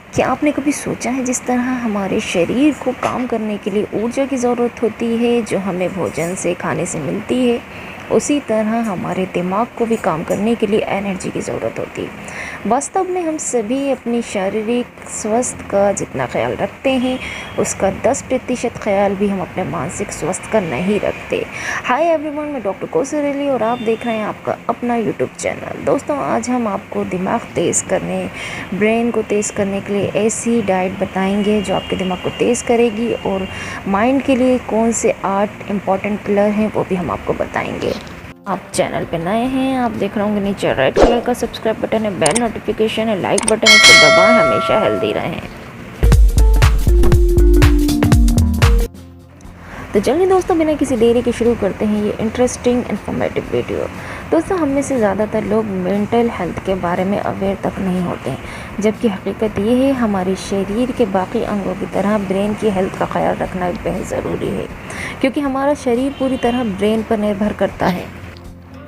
क्या आपने कभी सोचा है जिस तरह हमारे शरीर को काम करने के लिए ऊर्जा की ज़रूरत होती है जो हमें भोजन से खाने से मिलती है, उसी तरह हमारे दिमाग को भी काम करने के लिए एनर्जी की ज़रूरत होती है। वास्तव में हम सभी अपनी शारीरिक स्वास्थ्य का जितना ख्याल रखते हैं उसका 10% ख्याल भी हम अपने मानसिक स्वास्थ्य का नहीं रखते। हाय एवरीवन, मैं डॉक्टर कौसर अली और आप देख रहे हैं आपका अपना यूट्यूब चैनल। दोस्तों, आज हम आपको दिमाग तेज़ करने, ब्रेन को तेज़ करने के लिए ऐसी डाइट बताएंगे जो आपके दिमाग को तेज़ करेगी, और माइंड के लिए कौन से 8 इम्पॉर्टेंट पिलर हैं वो भी हम आपको बताएंगे। आप चैनल पे नए हैं, आप देख रहे होंगे नीचे रेड कलर का सब्सक्राइब बटन है, बेल नोटिफिकेशन है, लाइक बटन है, इसे दबाएं, हमेशा हेल्दी रहें। तो चलिए दोस्तों, बिना किसी देरी के शुरू करते हैं ये इंटरेस्टिंग इन्फॉर्मेटिव वीडियो। दोस्तों, हम में से ज़्यादातर लोग मेंटल हेल्थ के बारे में अवेयर तक नहीं होते हैं, जबकि हकीकत ये है हमारे शरीर के बाकी अंगों की तरह ब्रेन की हेल्थ का ख्याल रखना बेहद ज़रूरी है, क्योंकि हमारा शरीर पूरी तरह ब्रेन पर निर्भर करता है।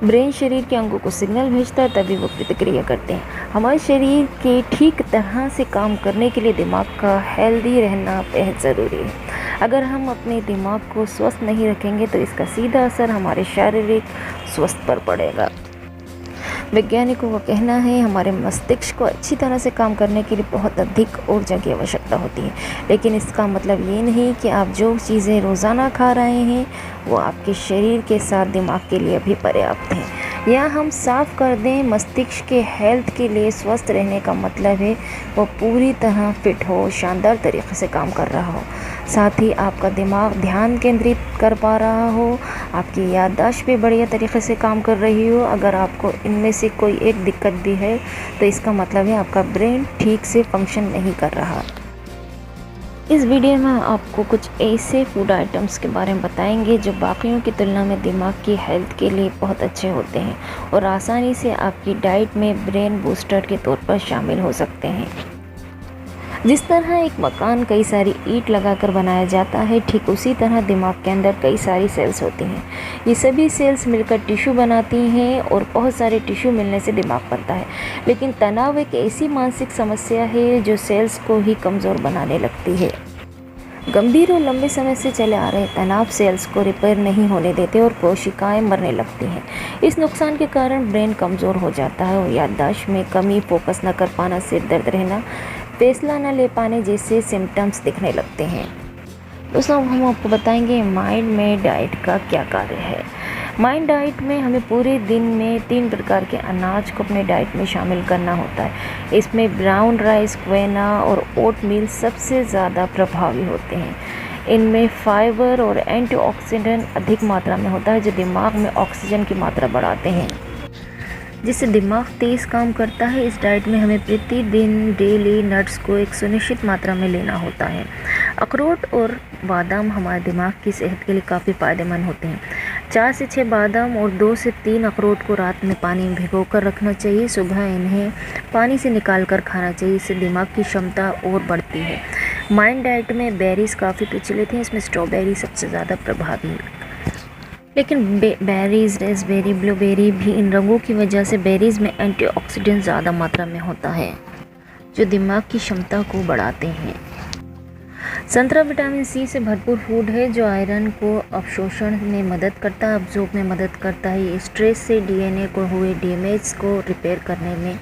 ब्रेन शरीर के अंगों को सिग्नल भेजता है, तभी वो प्रतिक्रिया करते हैं। हमारे शरीर के ठीक तरह से काम करने के लिए दिमाग का हेल्दी रहना बेहद ज़रूरी है। अगर हम अपने दिमाग को स्वस्थ नहीं रखेंगे तो इसका सीधा असर हमारे शारीरिक स्वास्थ्य पर पड़ेगा। वैज्ञानिकों का कहना है हमारे मस्तिष्क को अच्छी तरह से काम करने के लिए बहुत अधिक ऊर्जा की आवश्यकता होती है, लेकिन इसका मतलब ये नहीं कि आप जो चीज़ें रोज़ाना खा रहे हैं वो आपके शरीर के साथ दिमाग के लिए भी पर्याप्त हैं। या हम साफ कर दें, मस्तिष्क के हेल्थ के लिए स्वस्थ रहने का मतलब है वो पूरी तरह फिट हो, शानदार तरीके से काम कर रहा हो, साथ ही आपका दिमाग ध्यान केंद्रित कर पा रहा हो, आपकी याददाश्त भी बढ़िया तरीके से काम कर रही हो। अगर आपको इनमें से कोई एक दिक्कत भी है तो इसका मतलब है आपका ब्रेन ठीक से फंक्शन नहीं कर रहा। इस वीडियो में आपको कुछ ऐसे फूड आइटम्स के बारे में बताएंगे जो बाकियों की तुलना में दिमाग की हेल्थ के लिए बहुत अच्छे होते हैं और आसानी से आपकी डाइट में ब्रेन बूस्टर के तौर पर शामिल हो सकते हैं। जिस तरह एक मकान कई सारी ईंट लगाकर बनाया जाता है, ठीक उसी तरह दिमाग के अंदर कई सारी सेल्स होती हैं। ये सभी सेल्स मिलकर टिश्यू बनाती हैं और बहुत सारे टिश्यू मिलने से दिमाग बनता है। लेकिन तनाव एक ऐसी मानसिक समस्या है जो सेल्स को ही कमज़ोर बनाने लगती है। गंभीर और लंबे समय से चले आ रहे तनाव सेल्स को रिपेयर नहीं होने देते और कोशिकाएं मरने लगती हैं। इस नुकसान के कारण ब्रेन कमज़ोर हो जाता है और याददाश्त में कमी, फोकस न कर पाना, सिर दर्द रहना, फैसला न ले पाने जैसे सिम्टम्स दिखने लगते हैं। दोस्तों, हम आपको बताएंगे माइंड में डाइट का क्या कार्य है। माइंड डाइट में हमें पूरे दिन में 3 प्रकार के अनाज को अपने डाइट में शामिल करना होता है। इसमें ब्राउन राइस, क्विनोआ और ओटमील सबसे ज़्यादा प्रभावी होते हैं। इनमें फाइबर और एंटीऑक्सीडेंट अधिक मात्रा में होता है जो दिमाग में ऑक्सीजन की मात्रा बढ़ाते हैं, जिससे दिमाग तेज़ काम करता है। इस डाइट में हमें प्रतिदिन डेली नट्स को एक सुनिश्चित मात्रा में लेना होता है। अखरोट और बादाम हमारे दिमाग की सेहत के लिए काफ़ी फ़ायदेमंद होते हैं। 4 से 6 बादाम और 2 से 3 अखरोट को रात में पानी में भिगोकर रखना चाहिए। सुबह इन्हें पानी से निकाल कर खाना चाहिए, इससे दिमाग की क्षमता और बढ़ती है। माइंड डाइट में बेरीज़ काफ़ी प्रचलित हैं, इसमें स्ट्रॉबेरी सबसे ज़्यादा प्रभावी है। लेकिन बेरीज़, रेसबेरी, ब्लूबेरी भी, इन रंगों की वजह से बेरीज़ में एंटीऑक्सीडेंट ज़्यादा मात्रा में होता है जो दिमाग की क्षमता को बढ़ाते हैं। संतरा विटामिन सी से भरपूर फूड है जो आयरन को अवशोषण में मदद करता है, अब्जॉर्ब में मदद करता है। ये स्ट्रेस से डीएनए को हुए डैमेज को रिपेयर करने में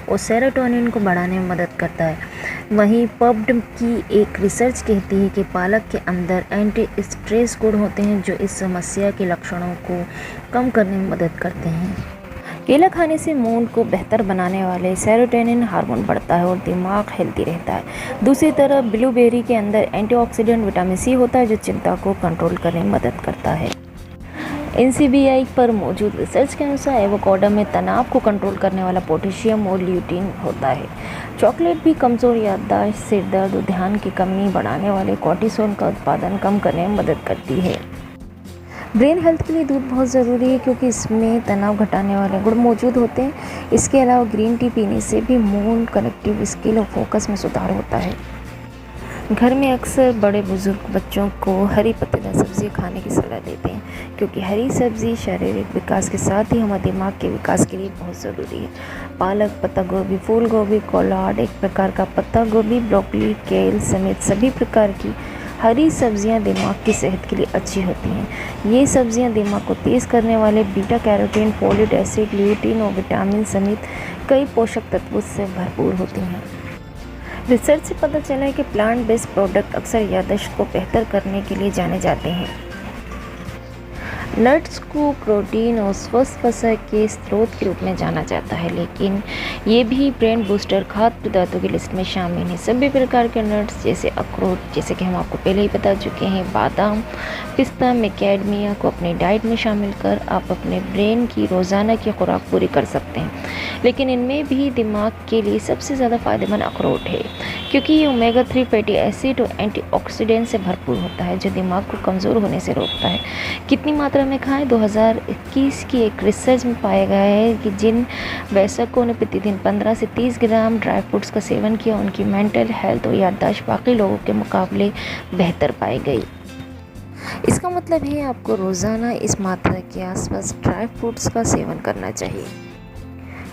और सेरोटोनिन को बढ़ाने में मदद करता है। वहीं पब्ड की एक रिसर्च कहती है कि पालक के अंदर एंटी स्ट्रेस गुण होते हैं जो इस समस्या के लक्षणों को कम करने में मदद करते हैं। केला खाने से मूड को बेहतर बनाने वाले सेरोटोनिन हार्मोन बढ़ता है और दिमाग हेल्दी रहता है। दूसरी तरफ ब्लूबेरी के अंदर एंटीऑक्सीडेंट विटामिन सी होता है जो चिंता को कंट्रोल करने में मदद करता है। NCBI पर मौजूद रिसर्च के अनुसार एवोकाडो में तनाव को कंट्रोल करने वाला पोटेशियम और ल्यूटीन होता है। चॉकलेट भी कमज़ोर याददाश्त, सिर दर्द और ध्यान की कमी बढ़ाने वाले कॉर्टिसोल का उत्पादन कम करने में मदद करती है। ब्रेन हेल्थ के लिए दूध बहुत ज़रूरी है क्योंकि इसमें तनाव घटाने वाले गुण मौजूद होते हैं। इसके अलावा ग्रीन टी पीने से भी मूड, कनेक्टिव स्किल और फोकस में सुधार होता है। घर में अक्सर बड़े बुजुर्ग बच्चों को हरी पत्तेदार सब्जियां खाने की सलाह देते हैं क्योंकि हरी सब्ज़ी शारीरिक विकास के साथ ही हमारे दिमाग के विकास के लिए बहुत ज़रूरी है। पालक, पत्ता गोभी, फूल गोभी, कोलाड, एक प्रकार का पत्ता गोभी, ब्रोकली, केल समेत सभी प्रकार की हरी सब्जियां दिमाग की सेहत के लिए अच्छी होती हैं। ये सब्जियां दिमाग को तेज़ करने वाले beta carotene, folic acid, lutein और विटामिन समेत कई पोषक तत्वों से भरपूर होती हैं। रिसर्च से पता चला है कि प्लांट बेस्ड प्रोडक्ट अक्सर याददाश्त को बेहतर करने के लिए जाने जाते हैं। नट्स को प्रोटीन और स्वस्थ वसा के स्रोत के रूप में जाना जाता है, लेकिन ये भी ब्रेन बूस्टर खाद्य पदार्थों की लिस्ट में शामिल हैं। सभी प्रकार के नट्स जैसे अखरोट, जैसे कि हम आपको पहले ही बता चुके हैं, बादाम, पिस्ता, मैकेडमिया को अपनी डाइट में शामिल कर आप अपने ब्रेन की रोज़ाना की खुराक पूरी कर सकते हैं। लेकिन इनमें भी दिमाग के लिए सबसे ज़्यादा फ़ायदेमंद अखरोट है, क्योंकि ये ओमेगा 3 फैटी एसिड और एंटीऑक्सीडेंट से भरपूर होता है, जो दिमाग को कमज़ोर होने से रोकता है। कितनी मात्रा में खाएं? 2021 की एक रिसर्च में पाया गया है कि जिन वयस्कों ने प्रतिदिन 15 से 30 ग्राम ड्राई फ्रूट्स का सेवन किया, उनकी मेंटल हेल्थ और याददाश्त बाकी लोगों के मुकाबले बेहतर पाई गई। इसका मतलब है आपको रोज़ाना इस मात्रा के आसपास ड्राई फ्रूट्स का सेवन करना चाहिए।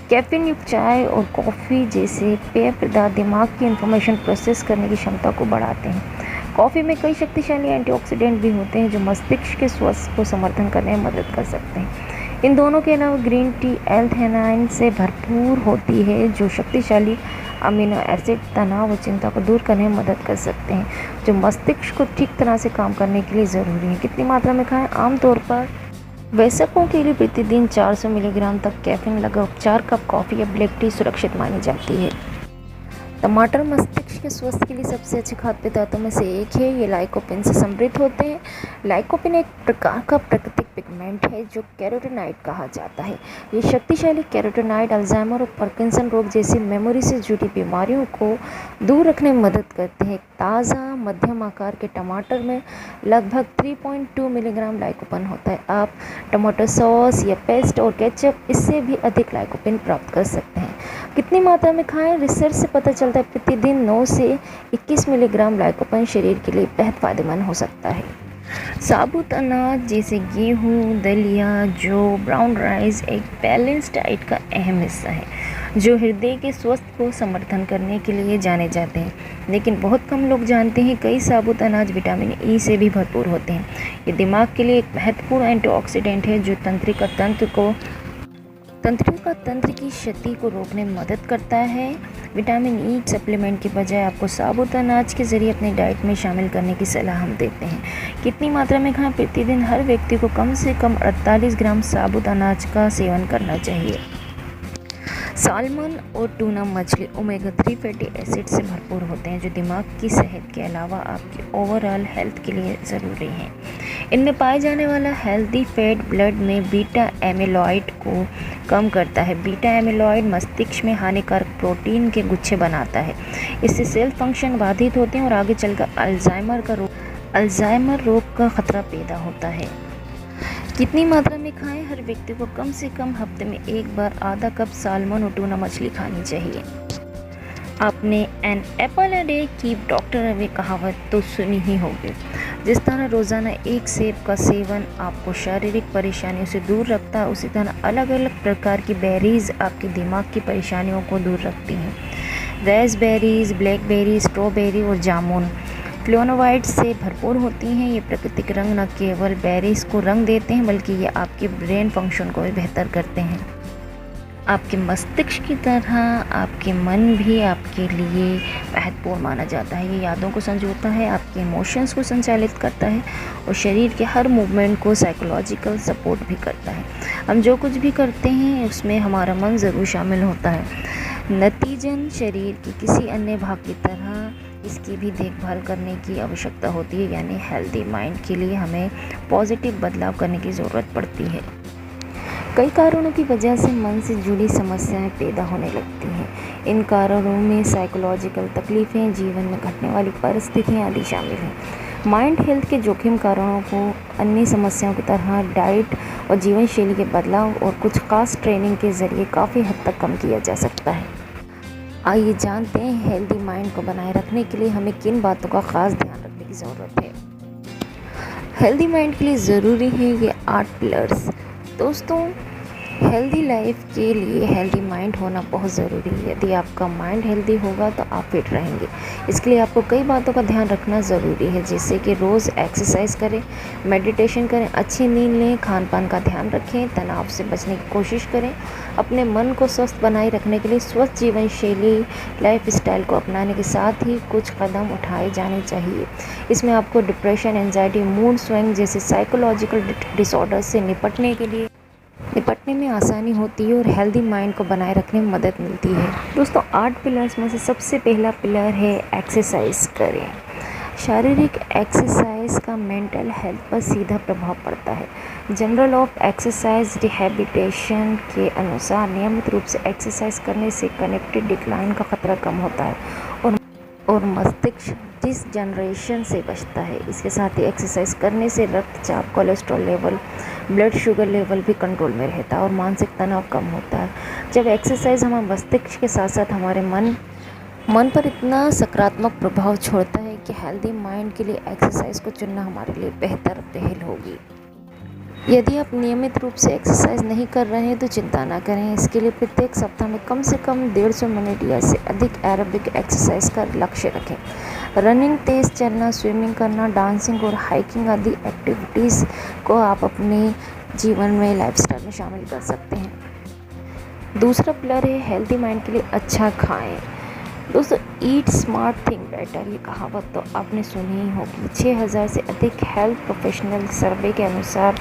कैफीन युक्त चाय और कॉफ़ी जैसे पेय पदार्थ दिमाग की इंफॉर्मेशन प्रोसेस करने की क्षमता को बढ़ाते हैं। कॉफ़ी में कई शक्तिशाली एंटीऑक्सीडेंट भी होते हैं जो मस्तिष्क के स्वास्थ्य को समर्थन करने में मदद कर सकते हैं। इन दोनों के अलावा ग्रीन टी एल-थेनाइन से भरपूर होती है, जो शक्तिशाली अमीनो एसिड तनाव और चिंता को दूर करने में मदद कर सकते हैं, जो मस्तिष्क को ठीक तरह से काम करने के लिए ज़रूरी है। कितनी मात्रा में खाएं? आमतौर पर वयस्कों के लिए प्रतिदिन 400 मिलीग्राम तक कैफीन लगभग 4 कप कॉफ़ी या ब्लैक टी सुरक्षित मानी जाती है। टमाटर मस्तिष्क के स्वास्थ्य के लिए सबसे अच्छे खाद्य पदार्थों में से एक है। ये लाइकोपिन से समृद्ध होते हैं। लाइकोपिन एक प्रकार का प्राकृतिक पिगमेंट है जो कैरोटीनॉइड कहा जाता है। ये शक्तिशाली कैरोटीनॉइड अल्जाइमर और पार्किंसन रोग जैसी मेमोरी से जुड़ी बीमारियों को दूर रखने में मदद करते हैं। ताज़ा मध्यम आकार के टमाटर में लगभग 3.2 मिलीग्राम लाइकोपिन होता है। आप टमाटो सॉस या पेस्ट और केचप इससे भी अधिक लाइकोपिन प्राप्त कर सकते हैं। कितनी मात्रा में खाएं? रिसर्च से पता चलता है प्रतिदिन 9 से 21 मिलीग्राम लाइकोपिन शरीर के लिए बेहद फायदेमंद हो सकता है। साबुत अनाज जैसे गेहूँ, दलिया, जौ, ब्राउन राइस एक बैलेंस्ड डाइट का अहम हिस्सा है, जो हृदय के स्वास्थ्य को समर्थन करने के लिए जाने जाते हैं। लेकिन बहुत कम लोग जानते हैं कई साबुत अनाज विटामिन ई से भी भरपूर होते हैं। ये दिमाग के लिए एक महत्वपूर्ण एंटीऑक्सीडेंट है जो तंत्रिका तंत्र की क्षति को रोकने में मदद करता है। विटामिन ई सप्लीमेंट के बजाय आपको साबुत अनाज के ज़रिए अपनी डाइट में शामिल करने की सलाह हम देते हैं। कितनी मात्रा में खाएं? प्रतिदिन हर व्यक्ति को कम से कम 48 ग्राम साबुत अनाज का सेवन करना चाहिए। सालमन और टूना मछली ओमेगा 3 फैटी एसिड से भरपूर होते हैं, जो दिमाग की सेहत के अलावा आपकी ओवरऑल हेल्थ के लिए ज़रूरी हैं। इनमें पाए जाने वाला हेल्दी फैट ब्लड में बीटा एमिलॉइड को कम करता है। बीटा एमिलॉइड मस्तिष्क में हानिकारक प्रोटीन के गुच्छे बनाता है। इससे सेल फंक्शन बाधित होते हैं और आगे चलकर अल्जाइमर रोग का खतरा पैदा होता है। कितनी मात्रा में खाएं? हर व्यक्ति को कम से कम हफ्ते में एक बार आधा कप सालमन और टूना मछली खानी चाहिए। आपने एन एप्पल अ डे की डॉक्टर अवे कहावत तो सुनी ही होगी। जिस तरह रोज़ाना एक सेब का सेवन आपको शारीरिक परेशानियों से दूर रखता है, उसी तरह अलग अलग प्रकार की बेरीज़ आपके दिमाग की परेशानियों को दूर रखती हैं। रेसबेरीज, ब्लैकबेरी, स्ट्रॉबेरी और जामुन फ्लेवोनोइड्स से भरपूर होती हैं। ये प्राकृतिक रंग न केवल बेरीज को रंग देते हैं, बल्कि ये आपके ब्रेन फंक्शन को भी बेहतर करते हैं। आपके मस्तिष्क की तरह आपके मन भी आपके लिए महत्वपूर्ण माना जाता है। ये यादों को संजोता है, आपके इमोशंस को संचालित करता है और शरीर के हर मूवमेंट को साइकोलॉजिकल सपोर्ट भी करता है। हम जो कुछ भी करते हैं उसमें हमारा मन ज़रूर शामिल होता है। नतीजन शरीर के किसी अन्य भाग की तरह इसकी भी देखभाल करने की आवश्यकता होती है, यानी हेल्दी माइंड के लिए हमें पॉजिटिव बदलाव करने की ज़रूरत पड़ती है। कई कारणों की वजह से मन से जुड़ी समस्याएं पैदा होने लगती हैं। इन कारणों में साइकोलॉजिकल तकलीफ़ें, जीवन में घटने वाली परिस्थितियां आदि शामिल हैं। माइंड हेल्थ के जोखिम कारणों को अन्य समस्याओं की तरह डाइट और जीवन शैली के बदलाव और कुछ खास ट्रेनिंग के ज़रिए काफ़ी हद तक कम किया जा सकता है। आइए जानते हैं हेल्दी माइंड को बनाए रखने के लिए हमें किन बातों का ख़ास ध्यान रखने की ज़रूरत है। हेल्दी माइंड के लिए ज़रूरी है ये 8 पिलर्स। दोस्तों, हेल्दी लाइफ के लिए हेल्दी माइंड होना बहुत ज़रूरी है। यदि आपका माइंड हेल्दी होगा तो आप फिट रहेंगे। इसके लिए आपको कई बातों का ध्यान रखना ज़रूरी है, जैसे कि रोज़ एक्सरसाइज करें, मेडिटेशन करें, अच्छी नींद लें, खान पान का ध्यान रखें, तनाव से बचने की कोशिश करें। अपने मन को स्वस्थ बनाए रखने के लिए स्वस्थ जीवन शैली लाइफ स्टाइल को अपनाने के साथ ही कुछ कदम उठाए जाने चाहिए। इसमें आपको डिप्रेशन, एंजाइटी, मूड स्विंग जैसे साइकोलॉजिकल डिसऑर्डर से निपटने में आसानी होती है और हेल्दी माइंड को बनाए रखने में मदद मिलती है। दोस्तों, 8 पिलर्स में से सबसे पहला पिलर है एक्सरसाइज करें। शारीरिक एक्सरसाइज का मेंटल हेल्थ पर सीधा प्रभाव पड़ता है। जनरल ऑफ एक्सरसाइज रिहैबिलिटेशन के अनुसार नियमित रूप से एक्सरसाइज करने से कनेक्टिव डिक्लाइन का खतरा कम होता है और मस्तिष्क डिसजनरेशन से बचता है। इसके साथ ही एक्सरसाइज करने से रक्तचाप, cholesterol level, blood sugar level भी कंट्रोल में रहता है और मानसिक तनाव कम होता है। जब एक्सरसाइज हमारे मस्तिष्क के साथ साथ हमारे मन पर इतना सकारात्मक प्रभाव छोड़ता है कि हेल्दी माइंड के लिए एक्सरसाइज को चुनना हमारे लिए बेहतर पहल होगी। यदि आप नियमित रूप से एक्सरसाइज नहीं कर रहे हैं तो चिंता ना करें। इसके लिए प्रत्येक सप्ताह में कम से कम 150 मिनट या से अधिक एरोबिक एक्सरसाइज का लक्ष्य रखें। रनिंग, तेज़ चलना, स्विमिंग करना, डांसिंग और हाइकिंग आदि एक्टिविटीज़ को आप अपने जीवन में लाइफस्टाइल में शामिल कर सकते हैं। दूसरा पिलर है हेल्दी माइंड के लिए अच्छा खाएं। दोस्तों, ईट स्मार्ट थिंक बेटर, ये कहावत तो आपने सुनी ही होगी। 6000 से अधिक हेल्थ प्रोफेशनल सर्वे के अनुसार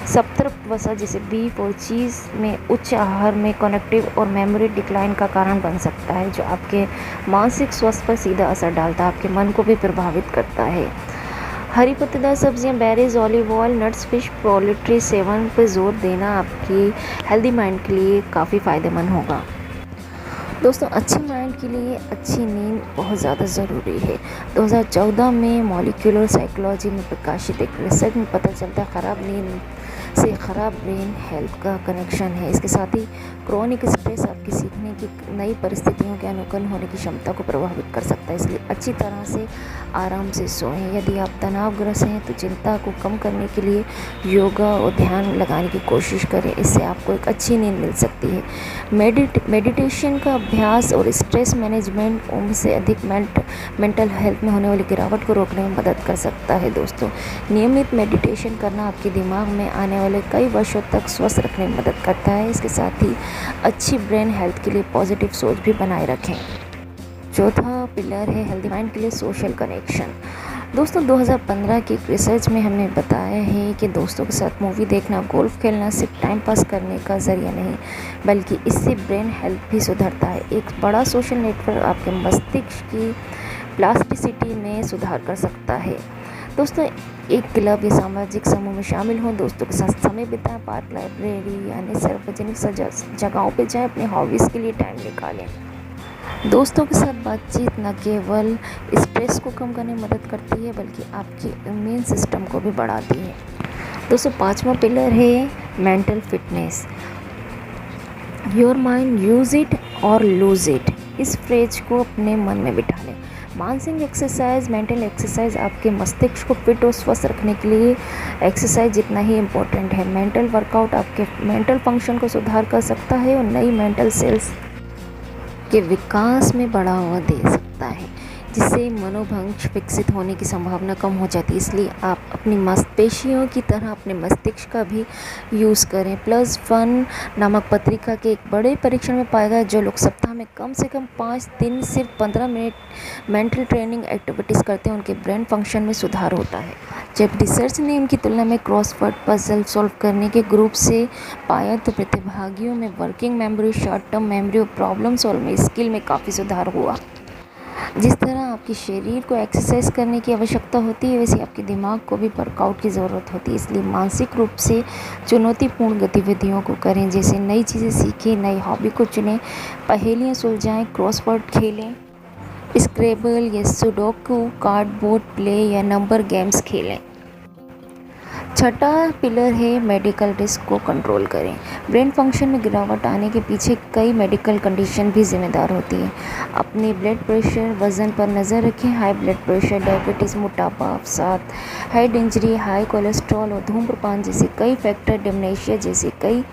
सब्तरप वसा जैसे बीफ और चीज़ में उच्च आहार में कॉग्निटिव और मेमोरी डिक्लाइन का कारण बन सकता है, जो आपके मानसिक स्वास्थ्य पर सीधा असर डालता है, आपके मन को भी प्रभावित करता है। हरी पत्तेदार सब्जियां, berries, olive oil, nuts, fish, poultry seven पर जोर देना आपकी हेल्दी माइंड के लिए काफ़ी फ़ायदेमंद होगा। दोस्तों, अच्छे माइंड के लिए अच्छी नींद बहुत ज़्यादा ज़रूरी है। 2014 में मॉलिक्यूलर साइकोलॉजी में प्रकाशित एक रिसर्च में पता चलता है ख़राब नींद से ख़राब ब्रेन हेल्थ का कनेक्शन है। इसके साथ ही क्रोनिक स्ट्रेस आपकी सीखने की नई परिस्थितियों के अनुकूल होने की क्षमता को प्रभावित कर सकता है। इसलिए अच्छी तरह से आराम से सोएं। यदि आप तनावग्रस्त हैं तो चिंता को कम करने के लिए योगा और ध्यान लगाने की कोशिश करें। इससे आपको एक अच्छी नींद मिल सकती है। मेडिटेशन का अभ्यास और स्ट्रेस मैनेजमेंट उम्र से अधिक मेंटल हेल्थ में होने वाली गिरावट को रोकने में मदद कर सकता है। दोस्तों, नियमित मेडिटेशन करना आपके दिमाग में आने वाले कई वर्षों तक स्वस्थ रखने में मदद करता है। इसके साथ ही अच्छी ब्रेन हेल्थ के लिए पॉजिटिव सोच भी बनाए रखें। चौथा पिलर है हेल्दी माइंड के लिए सोशल कनेक्शन। दोस्तों, 2015 की एक रिसर्च में हमें बताया है कि दोस्तों के साथ मूवी देखना, गोल्फ खेलना सिर्फ टाइम पास करने का ज़रिया नहीं, बल्कि इससे ब्रेन हेल्थ भी सुधरता है। एक बड़ा सोशल नेटवर्क आपके मस्तिष्क की प्लास्टिसिटी में सुधार कर सकता है। दोस्तों, एक क्लब या सामाजिक समूह में शामिल हों, दोस्तों के साथ समय बिताएं, पार्क, लाइब्रेरी यानी सार्वजनिक जगहों पर जाएं, अपने हॉबीज़ के लिए टाइम निकालें। दोस्तों के साथ बातचीत न केवल स्ट्रेस को कम करने में मदद करती है, बल्कि आपके इम्यून सिस्टम को भी बढ़ाती है। दोस्तों, 5वां पिलर है mental fitness. Your mind, use it और लूज़ इट, इस फ्रेज को अपने मन में बिठा लें। मानसिक एक्सरसाइज, मेंटल एक्सरसाइज आपके मस्तिष्क को फिट और स्वस्थ रखने के लिए एक्सरसाइज जितना ही इम्पोर्टेंट है। मेंटल वर्कआउट आपके मेंटल फंक्शन को सुधार कर सकता है और नई मेंटल सेल्स के विकास में बढ़ावा दे सकता है, जिससे मनोभंग विकसित होने की संभावना कम हो जाती है। इसलिए आप अपनी मांसपेशियों की तरह अपने मस्तिष्क का भी यूज़ करें। +1 नामक पत्रिका के एक बड़े परीक्षण में पाया गया, जो लोग सप्ताह में कम से कम 5 दिन सिर्फ 15 मिनट मेंटल ट्रेनिंग एक्टिविटीज़ करते हैं, उनके ब्रेन फंक्शन में सुधार होता है। जब रिसर्च ने इनकी तुलना में क्रॉसवर्ड पजल सॉल्व करने के ग्रुप से पाया, तो प्रतिभागियों में working memory, short term memory और प्रॉब्लम सॉल्विंग स्किल में काफ़ी सुधार हुआ। जिस तरह आपके शरीर को एक्सरसाइज करने की आवश्यकता होती है, वैसे आपके दिमाग को भी वर्कआउट की ज़रूरत होती है। इसलिए मानसिक रूप से चुनौतीपूर्ण गतिविधियों को करें, जैसे नई चीज़ें सीखें, नई हॉबी को चुनें, पहेलियाँ सुलझाएं, क्रॉसवर्ड खेलें, स्क्रैबल या सुडोकू, कार्डबोर्ड प्ले या नंबर गेम्स खेलें। छठा पिलर है मेडिकल रिस्क को कंट्रोल करें। ब्रेन फंक्शन में गिरावट आने के पीछे कई मेडिकल कंडीशन भी जिम्मेदार होती है। अपने ब्लड प्रेशर, वज़न पर नज़र रखें। हाई ब्लड प्रेशर, डायबिटीज़, मोटापा, अवसाद, हेड इंजरी, हाई कोलेस्ट्रॉल और धूम्रपान जैसे कई फैक्टर, डिमेंशिया जैसे कई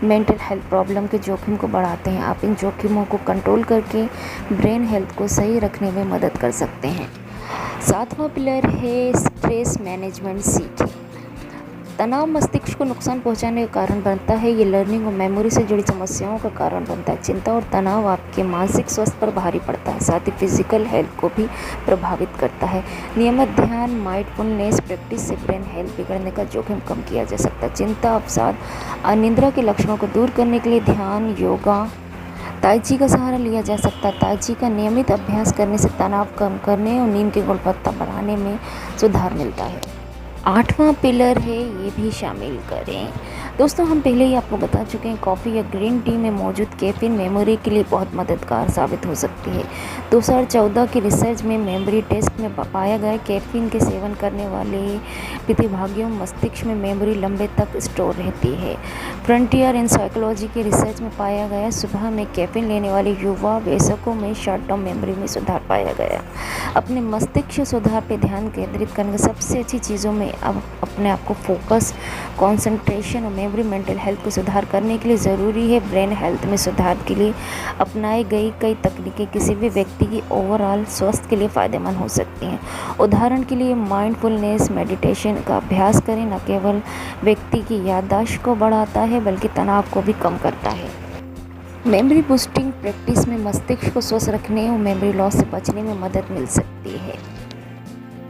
मेंटल हेल्थ प्रॉब्लम के जोखिम को बढ़ाते हैं। आप इन जोखिमों को कंट्रोल करके ब्रेन हेल्थ को सही रखने में मदद कर सकते हैं। सातवां पिलर है स्ट्रेस मैनेजमेंट सीखें। तनाव मस्तिष्क को नुकसान पहुंचाने का कारण बनता है। ये लर्निंग और मेमोरी से जुड़ी समस्याओं का कारण बनता है। चिंता और तनाव आपके मानसिक स्वास्थ्य पर भारी पड़ता है, साथ ही फिजिकल हेल्थ को भी प्रभावित करता है। नियमित ध्यान, माइंडफुलनेस प्रैक्टिस से ब्रेन हेल्थ बिगड़ने का जोखिम कम किया जा सकता है। चिंता, अवसाद, अनिद्रा के लक्षणों को दूर करने के लिए ध्यान, योगा, ताई ची का सहारा लिया जा सकता है। ताई ची का नियमित अभ्यास करने से तनाव कम करने और नींद की गुणवत्ता बढ़ाने में सुधार मिलता है। आठवां पिलर है ये भी शामिल करें। दोस्तों, हम पहले ही आपको बता चुके हैं, कॉफ़ी या ग्रीन टी में मौजूद कैफीन मेमोरी के लिए बहुत मददगार साबित हो सकती है। 2014 की रिसर्च में मेमोरी टेस्ट में पाया गया कैफीन के सेवन करने वाले प्रतिभागियों मस्तिष्क में मेमोरी लंबे तक स्टोर रहती है। फ्रंटियर इन साइकोलॉजी की रिसर्च में पाया गया सुबह में कैफीन लेने वाले युवा वयस्कों में शॉर्ट टर्म मेमोरी में सुधार पाया गया। अपने मस्तिष्क सुधार पर ध्यान केंद्रित करने की सबसे अच्छी चीज़ों में अब अपने आप को फोकस, कंसंट्रेशन और मेमोरी, मेंटल हेल्थ को सुधार करने के लिए ज़रूरी है। ब्रेन हेल्थ में सुधार के लिए अपनाई गई कई तकनीकें किसी भी व्यक्ति की ओवरऑल स्वास्थ्य के लिए फ़ायदेमंद हो सकती हैं। उदाहरण के लिए माइंडफुलनेस मेडिटेशन का अभ्यास करें, न केवल व्यक्ति की याददाश्त को बढ़ाता है बल्कि तनाव को भी कम करता है। मेमोरी बूस्टिंग प्रैक्टिस में मस्तिष्क को स्वस्थ रखने और मेमोरी लॉस से बचने में मदद मिल सकती है।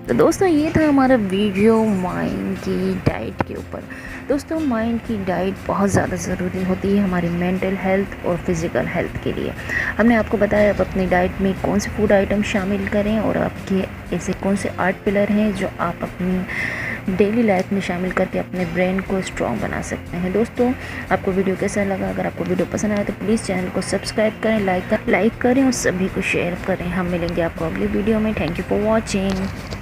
तो दोस्तों, ये था हमारा वीडियो माइंड की डाइट के ऊपर। दोस्तों, माइंड की डाइट बहुत ज़्यादा ज़रूरी होती है हमारी मेंटल हेल्थ और फिज़िकल हेल्थ के लिए। हमने आपको बताया आप अपनी डाइट में कौन से फूड आइटम शामिल करें और आपके ऐसे कौन से 8 पिलर हैं जो आप अपनी डेली लाइफ में शामिल करके अपने ब्रेन को स्ट्रॉन्ग बना सकते हैं। दोस्तों, आपको वीडियो कैसा लगा? अगर आपको वीडियो पसंद आया तो प्लीज़ चैनल को सब्सक्राइब करें, लाइक करें और सभी को शेयर करें। हम मिलेंगे आपको अगली वीडियो में। Thank you for watching.